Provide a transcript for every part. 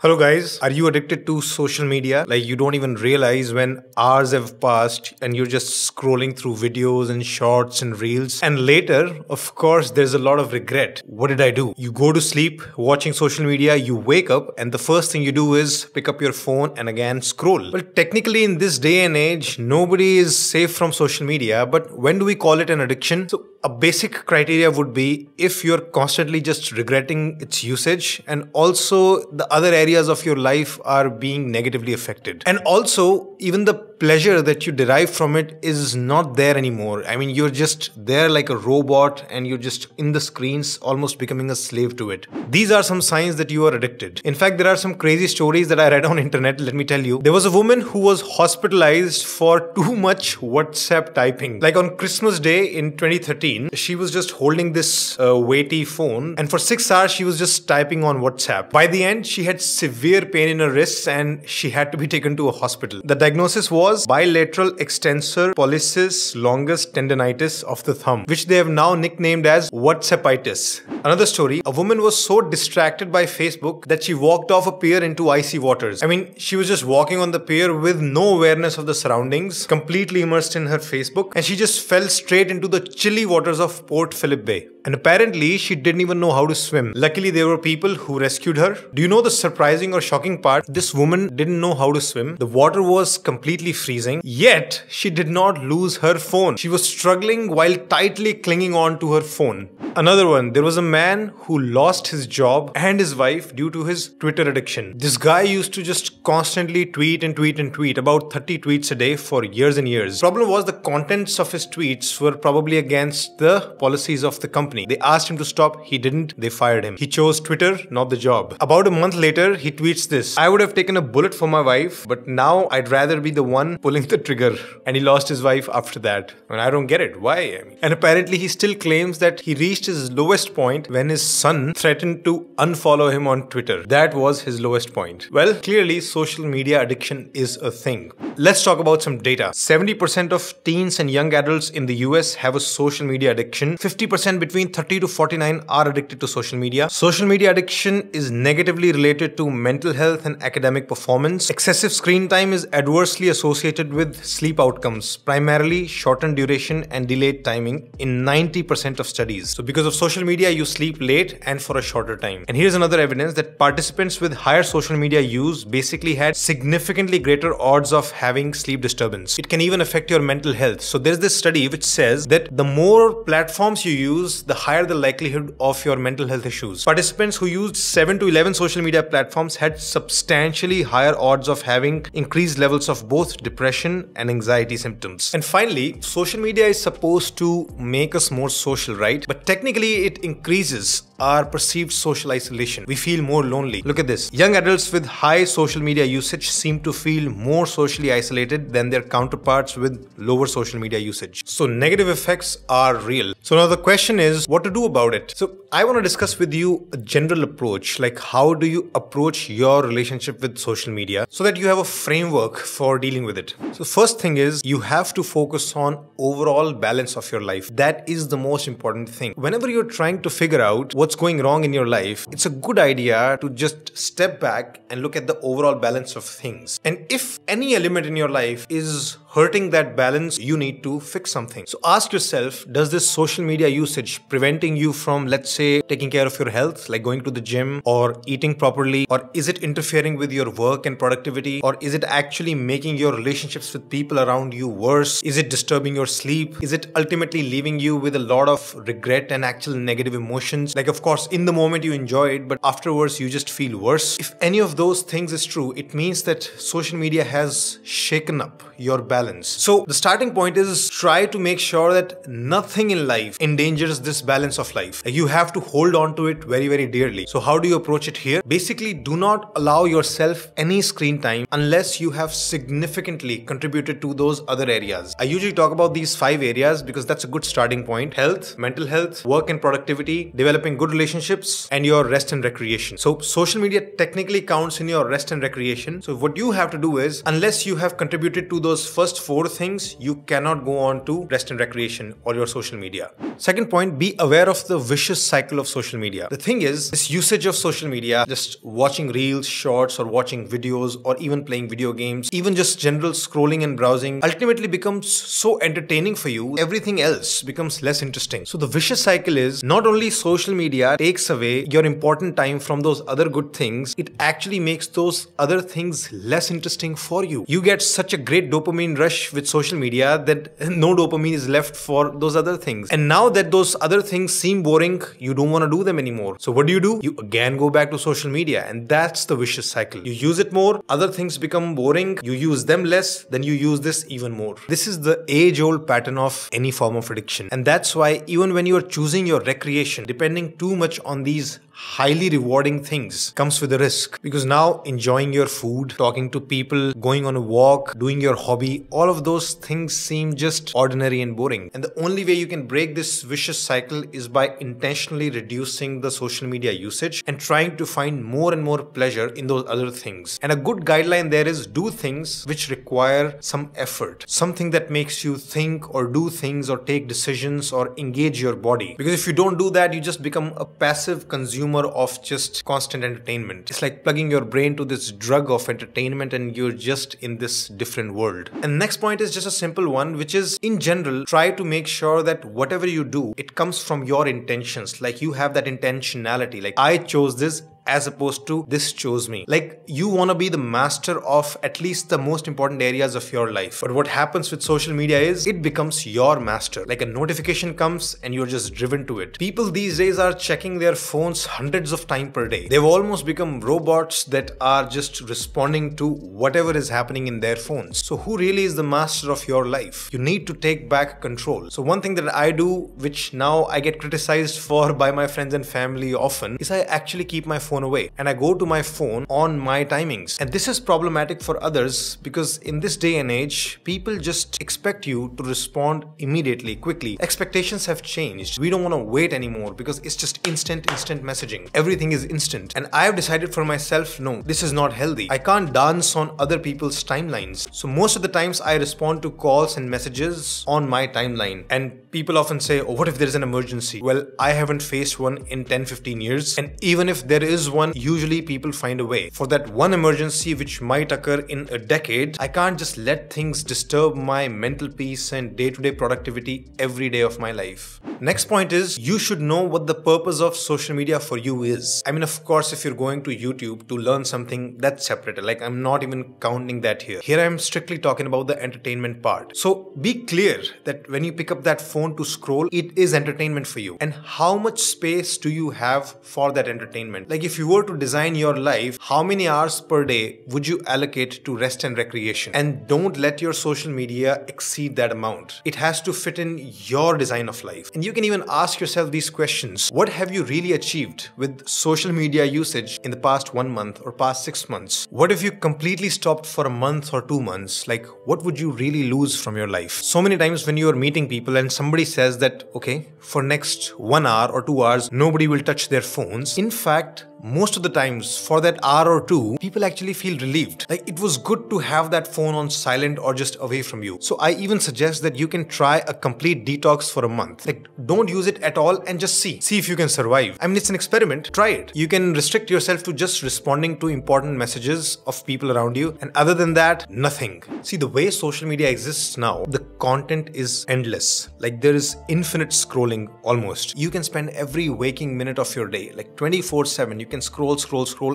Hello guys, are you addicted to social media? Like you don't even realize when hours have passed and you're just scrolling through videos and shorts and reels. And later, of course, there's a lot of regret. What did I do? You go to sleep watching social media, you wake up and the first thing you do is pick up your phone and again scroll. Well, technically in this day and age, nobody is safe from social media, but when do we call it an addiction? So a basic criteria would be if you're constantly just regretting its usage and also the other areas of your life are being negatively affected. And also even the pleasure that you derive from it is not there anymore. I mean, you're just there like a robot and you're just in the screens almost becoming a slave to it. These are some signs that you are addicted. In fact, there are some crazy stories that I read on internet, let me tell you. There was a woman who was hospitalized for too much WhatsApp typing. Like on Christmas Day in 2013, she was just holding this weighty phone and for 6 hours she was just typing on WhatsApp. By the end, she had severe pain in her wrists and she had to be taken to a hospital. The diagnosis was bilateral extensor pollicis longus tendinitis of the thumb, which they have now nicknamed as WhatsAppitis. Another story, a woman was so distracted by Facebook that she walked off a pier into icy waters. I mean, she was just walking on the pier with no awareness of the surroundings, completely immersed in her Facebook, and she just fell straight into the chilly waters of Port Phillip Bay. And apparently, she didn't even know how to swim. Luckily, there were people who rescued her. Do you know the surprising or shocking part? This woman didn't know how to swim. The water was completely freezing, yet she did not lose her phone. She was struggling while tightly clinging on to her phone. Another one, there was a man who lost his job and his wife due to his Twitter addiction. This guy used to just constantly tweet and tweet and tweet, about 30 tweets a day for years and years. Problem was the contents of his tweets were probably against the policies of the company. They asked him to stop, he didn't, they fired him. He chose Twitter, not the job. About a month later, he tweets this: I would have taken a bullet for my wife, but now I'd rather be the one pulling the trigger. And he lost his wife after that. And I don't get it. Why? And apparently he still claims that he reached his lowest point when his son threatened to unfollow him on Twitter. That was his lowest point. Well, clearly social media addiction is a thing. Let's talk about some data. 70% of teens and young adults in the US have a social media addiction. 50% between 30 to 49 are addicted to social media. Social media addiction is negatively related to mental health and academic performance. Excessive screen time is adversely associated with sleep outcomes, primarily shortened duration and delayed timing in 90% of studies. So because of social media, you sleep late and for a shorter time. And here's another evidence that participants with higher social media use basically had significantly greater odds of having sleep disturbance. It can even affect your mental health. So there's this study which says that the more platforms you use, the higher the likelihood of your mental health issues. Participants who used 7 to 11 social media platforms had substantially higher odds of having increased levels of both depression and anxiety symptoms. And finally, social media is supposed to make us more social, right? But technically it increases our perceived social isolation. We feel more lonely. Look at this. Young adults with high social media usage seem to feel more socially isolated than their counterparts with lower social media usage. So negative effects are real. So now the question is what to do about it. So I want to discuss with you a general approach, like how do you approach your relationship with social media so that you have a framework for dealing with it. So first thing is you have to focus on overall balance of your life. That is the most important thing. Whenever you're trying to figure out what's going wrong in your life, it's a good idea to just step back and look at the overall balance of things. And if any element in your life is hurting that balance, you need to fix something. So ask yourself, does this social media usage preventing you from, let's say, taking care of your health, like going to the gym or eating properly? Or is it interfering with your work and productivity? Or is it actually making your relationships with people around you worse? Is it disturbing your sleep? Is it ultimately leaving you with a lot of regret and actual negative emotions? Like, of course, in the moment you enjoy it, but afterwards you just feel worse. If any of those things is true, it means that social media has shaken up your balance. So the starting point is try to make sure that nothing in life endangers this balance of life. You have to hold on to it very, very dearly. So how do you approach it here? Basically, do not allow yourself any screen time unless you have significantly contributed to those other areas. I usually talk about these 5 areas because that's a good starting point: health, mental health, work and productivity, developing good relationships, and your rest and recreation. So social media technically counts in your rest and recreation. So what you have to do is, unless you have contributed to those first first 4 things, you cannot go on to rest and recreation or your social media. Second point, be aware of the vicious cycle of social media. The thing is, this usage of social media, just watching reels, shorts, or watching videos, or even playing video games, even just general scrolling and browsing, ultimately becomes so entertaining for you, everything else becomes less interesting. So the vicious cycle is, not only social media takes away your important time from those other good things, it actually makes those other things less interesting for you. You get such a great dopamine rush with social media that no dopamine is left for those other things. And now that those other things seem boring, you don't want to do them anymore. So what do? You again go back to social media, and that's the vicious cycle. You use it more, other things become boring, you use them less, then you use this even more. This is the age-old pattern of any form of addiction. And that's why even when you are choosing your recreation, depending too much on these highly rewarding things comes with a risk, because now enjoying your food, talking to people, going on a walk, doing your hobby, all of those things seem just ordinary and boring. And the only way you can break this vicious cycle is by intentionally reducing the social media usage and trying to find more and more pleasure in those other things. And a good guideline there is, do things which require some effort, something that makes you think or do things or take decisions or engage your body. Because if you don't do that, you just become a passive consumer of just constant entertainment. It's like plugging your brain to this drug of entertainment and you're just in this different world. And next point is just a simple one, which is, in general, try to make sure that whatever you do, it comes from your intentions. Like you have that intentionality. Like, I chose this as opposed to this chose me. Like, you want to be the master of at least the most important areas of your life. But what happens with social media is it becomes your master. Like a notification comes and you're just driven to it. People these days are checking their phones hundreds of times per day. They've almost become robots that are just responding to whatever is happening in their phones. So who really is the master of your life? You need to take back control. So one thing that I do, which now I get criticized for by my friends and family often, is I actually keep my phone away and I go to my phone on my timings. And this is problematic for others because in this day and age, people just expect you to respond immediately, quickly. Expectations have changed. We don't want to wait anymore because it's just instant messaging. Everything is instant. And I have decided for myself, no, this is not healthy. I can't dance on other people's timelines. So most of the times I respond to calls and messages on my timeline. And people often say, oh, what if there's an emergency? Well, I haven't faced one in 10-15 years. And even if there is one, usually people find a way. For that one emergency which might occur in a decade, I can't just let things disturb my mental peace and day-to-day productivity every day of my life. Next point is, you should know what the purpose of social media for you is. I mean, of course, if you're going to YouTube to learn something, that's separate. Like, I'm not even counting that here. Here I'm strictly talking about the entertainment part. So be clear that when you pick up that phone to scroll, it is entertainment for you. And how much space do you have for that entertainment? Like, if you were to design your life, how many hours per day would you allocate to rest and recreation? And don't let your social media exceed that amount. It has to fit in your design of life. And you can even ask yourself these questions. What have you really achieved with social media usage in the past 1 month or past 6 months? What if you completely stopped for a month or 2 months? Like, what would you really lose from your life? So many times when you are meeting people and somebody says that, okay, for next 1 hour or 2 hours, nobody will touch their phones. In fact, most of the times for that hour or two, people actually feel relieved. Like, it was good to have that phone on silent or just away from you. So I even suggest that you can try a complete detox for a month. Like, don't use it at all and just see if you can survive. I mean, it's an experiment. Try it. You can restrict yourself to just responding to important messages of people around you. And other than that, nothing. See, the way social media exists now, the content is endless. Like, there is infinite scrolling almost. You can spend every waking minute of your day, like 24/7. You can scroll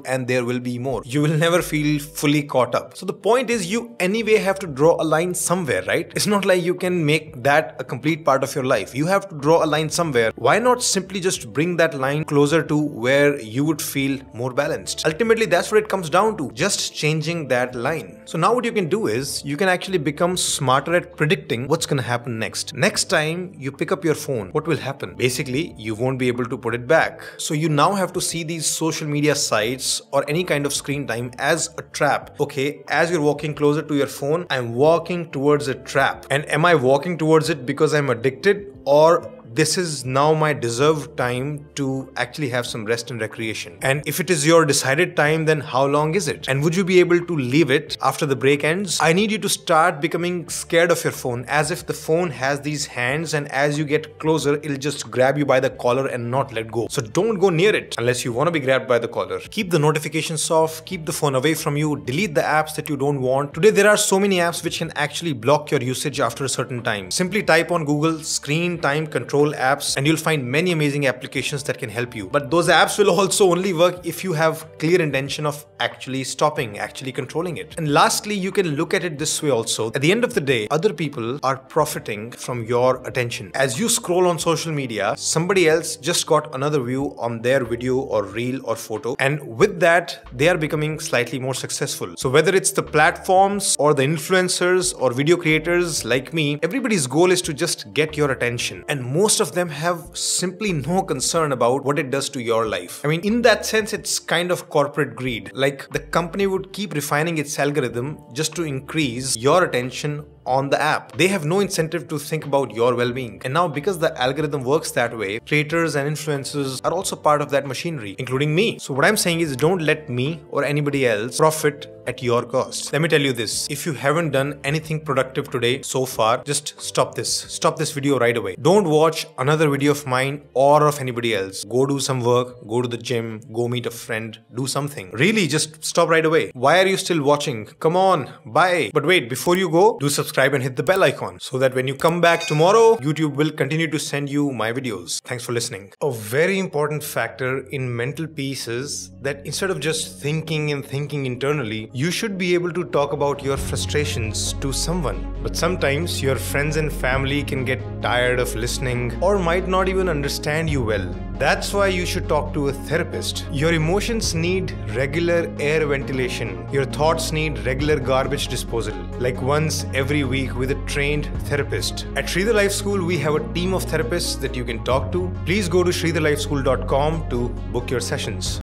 and there will be more. You will never feel fully caught up. So the point is, you anyway have to draw a line somewhere, right? It's not like you can make that a complete part of your life. You have to draw a line somewhere. Why not simply just bring that line closer to where you would feel more balanced? Ultimately, that's what it comes down to, just changing that line. So now what you can do is, you can actually become smarter at predicting what's going to happen next. Next time you pick up your phone, what will happen? Basically, you won't be able to put it back. So you now have to see these social media sites or any kind of screen time as a trap. Okay, as you're walking closer to your phone, I'm walking towards a trap. And am I walking towards it because I'm addicted, or this is now my deserved time to actually have some rest and recreation. And if it is your decided time, then how long is it? And would you be able to leave it after the break ends? I need you to start becoming scared of your phone, as if the phone has these hands, and as you get closer, it'll just grab you by the collar and not let go. So don't go near it unless you want to be grabbed by the collar. Keep the notifications off, keep the phone away from you, delete the apps that you don't want. Today there are so many apps which can actually block your usage after a certain time. Simply type on Google screen time control apps and you'll find many amazing applications that can help you. But those apps will also only work if you have clear intention of actually stopping, actually controlling it. And lastly, you can look at it this way also. At the end of the day, other people are profiting from your attention. As you scroll on social media, somebody else just got another view on their video or reel or photo, and with that they are becoming slightly more successful. So whether it's the platforms or the influencers or video creators like me, everybody's goal is to just get your attention, and most of them have simply no concern about what it does to your life. I mean, in that sense, it's kind of corporate greed. Like the company would keep refining its algorithm just to increase your attention on the app. They have no incentive to think about your well-being. And now, because the algorithm works that way, creators and influencers are also part of that machinery, including me. So what I'm saying is, don't let me or anybody else profit at your cost. Let me tell you this, if you haven't done anything productive today so far, just stop this video right away. Don't watch another video of mine or of anybody else. Go do some work, go to the gym, go meet a friend, do something. Really, just stop right away. Why are you still watching? Come on, bye. But wait, before you go, do subscribe and hit the bell icon so that when you come back tomorrow, YouTube will continue to send you my videos. Thanks for listening. A very important factor in mental peace is that instead of just thinking internally, you should be able to talk about your frustrations to someone. But sometimes your friends and family can get tired of listening or might not even understand you well. That's why you should talk to a therapist. Your emotions need regular air ventilation. Your thoughts need regular garbage disposal, like once every week with a trained therapist. At Sridhar Life School, we have a team of therapists that you can talk to. Please go to sridharlifeschool.com to book your sessions.